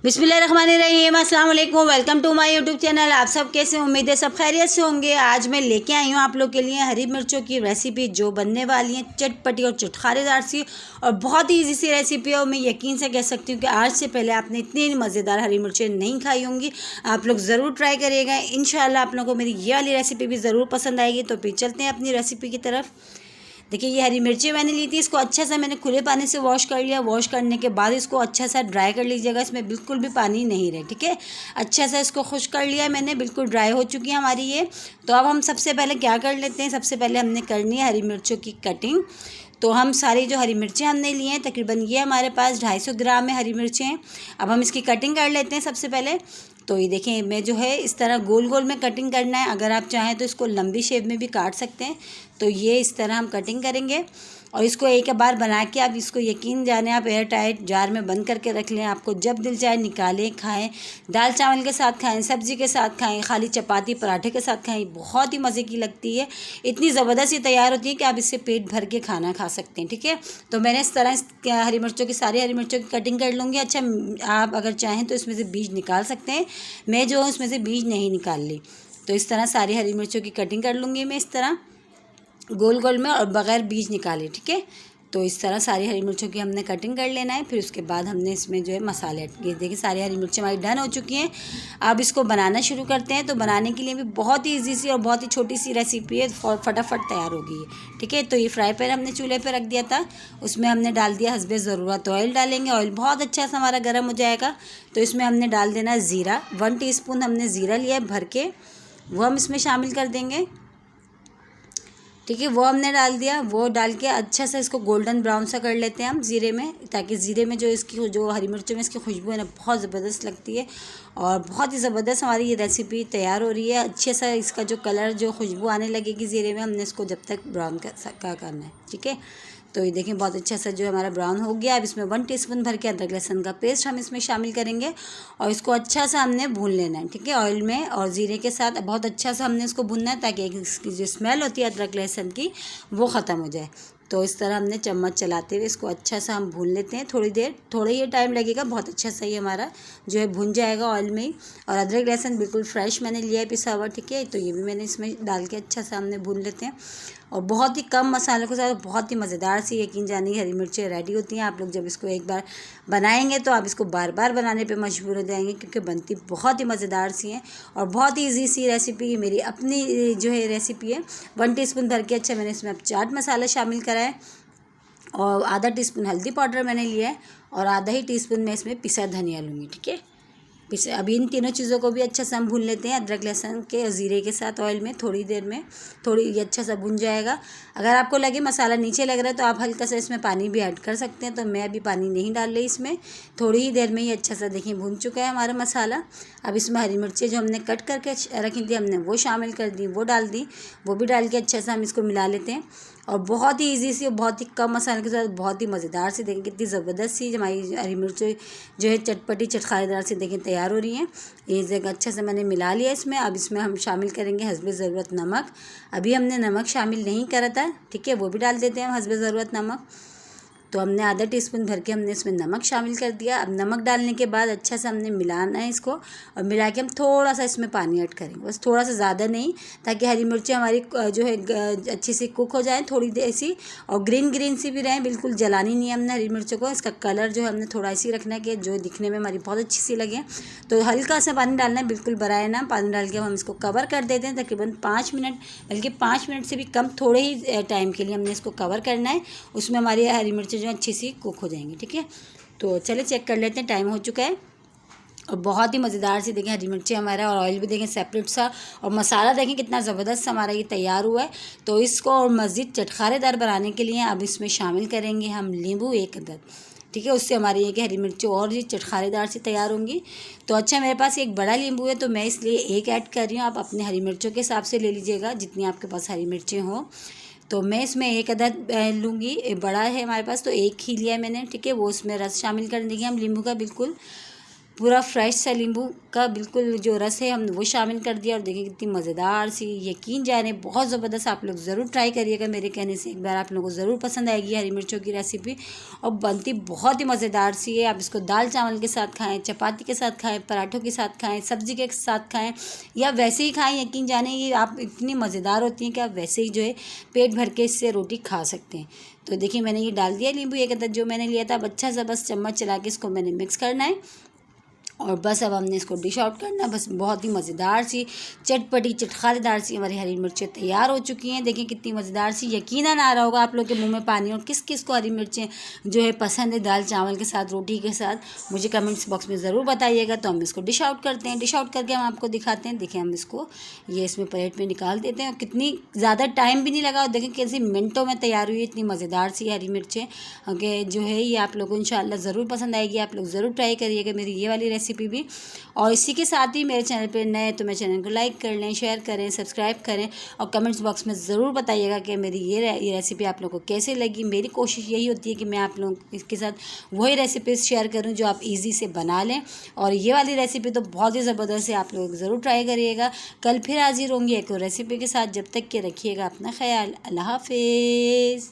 बिस्मिल्लाहिर्रहमानिर्रहीम, अस्सलाम वालेकुम। Welcome to my YouTube channel. आप सब कैसे, उम्मीद है सब खैरियत से होंगे। आज मैं लेके आई हूँ आप लोग के लिए हरी मिर्चों की रेसिपी, जो बनने वाली है चटपटी और चटखारेदार सी और बहुत ही ईजी सी रेसिपी है। और मैं यकीन से कह सकती हूँ कि आज से पहले आपने इतनी मज़ेदार हरी मिर्चें नहीं खाई होंगी। आप लोग ज़रूर ट्राई करिएगा, इंशाल्लाह आप लोगों को मेरी ये वाली रेसिपी भी ज़रूर पसंद आएगी। तो फिर चलते हैं अपनी रेसिपी की तरफ। देखिए, ये हरी मिर्ची मैंने ली थी, इसको अच्छा सा मैंने खुले पानी से वॉश कर लिया। वॉश करने के बाद इसको अच्छा सा ड्राई कर लीजिएगा, इसमें बिल्कुल भी पानी नहीं रहे, ठीक है। अच्छा सा इसको खुश्क कर लिया मैंने, बिल्कुल ड्राई हो चुकी है हमारी ये। तो अब हम सबसे पहले क्या कर लेते हैं, सबसे पहले हमने करनी है हरी मिर्चों की कटिंग। तो हम सारी जो हरी मिर्चें हमने ली हैं, तकरीबन ये हमारे पास 250 ग्राम में हरी मिर्चें हैं। अब हम इसकी कटिंग कर लेते हैं सबसे पहले। तो ये देखें, मैं जो है इस तरह गोल गोल में कटिंग करना है। अगर आप चाहें तो इसको लंबी शेप में भी काट सकते हैं। तो ये इस तरह हम कटिंग करेंगे और इसको एक बार बना के आप इसको यकीन जाने आप एयर टाइट जार में बंद करके रख लें। आपको जब दिल चाहे निकालें, खाएं। दाल चावल के साथ खाएं, सब्ज़ी के साथ खाएं, खाली चपाती पराठे के साथ खाएं, बहुत ही मज़े की लगती है। इतनी ज़बरदस्त ही तैयार होती है कि आप इससे पेट भर के खाना खा सकते हैं, ठीक है। तो मैंने इस तरह हरी मिर्चों की सारी हरी मिर्चों की कटिंग कर लूँगी। अच्छा, आप अगर चाहें तो इसमें से बीज निकाल सकते हैं। मैं जो हूँ इसमें से बीज नहीं निकाल ली। तो इस तरह सारी हरी मिर्चों की कटिंग कर लूँगी मैं इस तरह गोल गोल में और बग़ैर बीज निकाले, ठीक है। तो इस तरह सारी हरी मिर्चों की हमने कटिंग कर लेना है। फिर उसके बाद हमने इसमें जो है मसाले ऐड किए। देखिए, सारी हरी मिर्चें हमारी डन हो चुकी हैं। अब इसको बनाना शुरू करते हैं। तो बनाने के लिए भी बहुत ही ईजी सी और बहुत ही छोटी सी रेसिपी है, फटाफट तैयार होगी है, ठीक है। तो ये फ्राई पैन हमने चूल्हे पर रख दिया था, उसमें हमने डाल दिया हस्बे ज़रूरत ऑयल डालेंगे। ऑयल बहुत अच्छा सा हमारा गर्म हो जाएगा तो इसमें हमने डाल देना ज़ीरा। 1 टीस्पून हमने ज़ीरा लिया है भर के, वो हम इसमें शामिल कर देंगे, ठीक है। वो हमने डाल दिया। वो डाल के अच्छा सा इसको गोल्डन ब्राउन सा कर लेते हैं हम ज़ीरे में, ताकि ज़ीरे में जो इसकी जो हरी मिर्चों में इसकी खुशबू है ना, बहुत ज़बरदस्त लगती है और बहुत ही ज़बरदस्त हमारी ये रेसिपी तैयार हो रही है। अच्छे सा इसका जो कलर जो खुशबू आने लगेगी ज़ीरे में, हमने इसको जब तक ब्राउन करना है, ठीक है। तो ये देखें, बहुत अच्छा सा जो हमारा ब्राउन हो गया। अब इसमें 1 टीस्पून भर के अदरक लहसुन का पेस्ट हम इसमें शामिल करेंगे और इसको अच्छा सा हमने भून लेना है, ठीक है। ऑयल में और ज़ीरे के साथ बहुत अच्छा सा हमने इसको भूनना है, ताकि इसकी जो स्मेल होती है अदरक लहसुन की, वो ख़त्म हो जाए। तो इस तरह हमने चम्मच चलाते हुए इसको अच्छा सा हम भून लेते हैं थोड़ी देर। थोड़ा ही टाइम लगेगा, बहुत अच्छा सा ये हमारा जो है भुन जाएगा ऑयल में ही। और अदरक लहसुन बिल्कुल फ्रेश मैंने लिया है, पिसा हुआ, ठीक है। तो ये भी मैंने इसमें डाल के अच्छा सा हमने भून लेते हैं और बहुत ही कम मसालों के साथ बहुत ही मज़ेदार सी यकीन जानिए हरी मिर्चें रेडी होती हैं। आप लोग जब इसको एक बार बनाएंगे तो आप इसको बार बार बनाने पे मजबूर हो जाएंगे, क्योंकि बनती बहुत ही मज़ेदार सी हैं और बहुत ही ईजी सी रेसिपी। मेरी अपनी जो है रेसिपी है। 1 टीस्पून भर के अच्छा मैंने इसमें अब चाट मसाला शामिल करा है और आधा टीस्पून हल्दी पाउडर मैंने लिया है और आधा ही टीस्पून मैं इसमें पिसा धनिया लूँगी, ठीक है। अभी इन तीनों चीज़ों को भी अच्छा सा हम भून लेते हैं अदरक लहसुन के और ज़ीरे के साथ ऑयल में। थोड़ी देर में थोड़ी ये अच्छा सा भुन जाएगा। अगर आपको लगे मसाला नीचे लग रहा है तो आप हल्का सा इसमें पानी भी ऐड कर सकते हैं। तो मैं अभी पानी नहीं डाल रही इसमें। थोड़ी ही देर में ये अच्छा सा देखिए भुन चुका है हमारा मसाला। अब इसमें हरी मिर्चें जो हमने कट करके रखी थी हमने वो शामिल कर दी, वो डाल दी। वो भी डाल के अच्छा सा हम इसको मिला लेते हैं और बहुत ही ईजी सी और बहुत ही कम मसाले के साथ बहुत ही मज़ेदार सी देखें कितनी ज़बरदस्त सी हमारी हरी मिर्च जो है चटपटी चटखारेदार सी देखें तैयार हो रही हैं। ये जगह अच्छे से मैंने मिला लिया इसमें। अब इसमें हम शामिल करेंगे हस्बे ज़रूरत नमक। अभी हमने नमक शामिल नहीं करा था, ठीक है, वो भी डाल देते हैं हम हस्बे ज़रूरत नमक। तो हमने आधा टीस्पून भर के हमने इसमें नमक शामिल कर दिया। अब नमक डालने के बाद अच्छा से हमने मिलाना है इसको और मिला के हम थोड़ा सा इसमें पानी ऐड करेंगे, बस थोड़ा सा, ज़्यादा नहीं, ताकि हरी मिर्चें हमारी जो है अच्छी सी कुक हो जाएं थोड़ी देर सी और ग्रीन ग्रीन सी भी रहें। बिल्कुल जलानी नहीं है हमने हरी मिर्चों को। इसका कलर जो है हमने थोड़ा ऐसी रखना है कि जो दिखने में हमारी बहुत अच्छी सी लगे। तो हल्का सा पानी डालना है, बिल्कुल बराए ना। पानी डाल के हम इसको कवर कर देते हैं तकरीबन 5 मिनट, बल्कि 5 मिनट से भी कम, थोड़े ही टाइम के लिए हमने इसको कवर करना है। उसमें हमारी हरी मिर्चें जो अच्छी सी कुक हो जाएंगी, ठीक है। तो चलिए चेक कर लेते हैं, टाइम हो चुका है और बहुत ही मज़ेदार सी देखें हरी मिर्ची हमारा और ऑयल भी देखें सेपरेट सा और मसाला देखें कितना ज़बरदस्त हमारा ये तैयार हुआ है। तो इसको और मज़ीद चटखारेदार बनाने के लिए अब इसमें शामिल करेंगे हम नींबू 1 अदद, ठीक है। उससे हमारी ये कि हरी मिर्ची और भी चटखारेदार सी तैयार होंगी। तो अच्छा, मेरे पास एक बड़ा नींबू है तो मैं इसलिए 1 ऐड कर रही हूँ। आप अपने हरी मिर्चों के हिसाब से ले लीजिएगा जितनी आपके पास हरी मिर्चें हों। तो मैं इसमें 1 अदद लूँगी, बड़ा है हमारे पास तो 1 ही लिया है मैंने, ठीक है। वो उसमें रस शामिल कर देंगे हम नींबू का बिल्कुल। पूरा फ्रेश सा नींबू का बिल्कुल जो रस है हम वो शामिल कर दिया और देखिए कितनी मज़ेदार सी, यकीन जाने बहुत ज़बरदस्त। आप लोग ज़रूर ट्राई करिएगा मेरे कहने से, एक बार आप लोगों को ज़रूर पसंद आएगी हरी मिर्चों की रेसिपी और बनती बहुत ही मज़ेदार सी है। आप इसको दाल चावल के साथ खाएँ, चपाती के साथ खाएँ, पराठों के साथ खाएँ, सब्ज़ी के साथ खाएँ या वैसे ही खाएँ। यकीन जाने ये आप इतनी मज़ेदार होती हैं कि आप वैसे ही जो है पेट भर के इससे रोटी खा सकते हैं। तो देखिए मैंने ये डाल दिया नींबू एक अदद जो मैंने लिया था। अब अच्छा सा बस चम्मच चला के इसको मैंने मिक्स करना है और बस अब हमने इसको डिश आउट करना है। बस बहुत ही मज़ेदार सी चटपटी चटखारेदार सी हमारी हरी मिर्चें तैयार हो चुकी हैं। देखिए कितनी मज़ेदार सी, यकीनन आ रहा होगा आप लोग के मुंह में पानी। और किस किस को हरी मिर्चें जो है पसंद है दाल चावल के साथ, रोटी के साथ, मुझे कमेंट्स बॉक्स में ज़रूर बताइएगा। तो हम इसको डिश आउट करते हैं। डिश आउट करके हम आपको दिखाते हैं। देखिए हम इसको ये इसमें प्लेट में निकाल देते हैं और कितनी ज़्यादा टाइम भी नहीं लगा और देखिए कैसी मिनटों में तैयार हुई इतनी मज़ेदार सी हरी मिर्चें जो है ये आप लोगों को इंशाल्लाह ज़रूर पसंद आएगी। आप लोग ज़रूर ट्राई करिएगा मेरी ये वाली रेसिपी भी। और इसी के साथ ही मेरे चैनल पे नए तो मेरे चैनल को लाइक कर लें, शेयर करें, सब्सक्राइब करें और कमेंट्स बॉक्स में ज़रूर बताइएगा कि मेरी ये रेसिपी आप लोगों को कैसे लगी। मेरी कोशिश यही होती है कि मैं आप लोगों इसके साथ वही रेसिपीज़ शेयर करूं जो आप इजी से बना लें। और ये वाली रेसिपी तो बहुत ही ज़बरदस्त है, आप लोग ज़रूर ट्राई करिएगा। कल फिर हाजिर होंगी एक और रेसिपी के साथ। जब तक के रखिएगा अपना ख्याल। अल्लाह हाफिज़।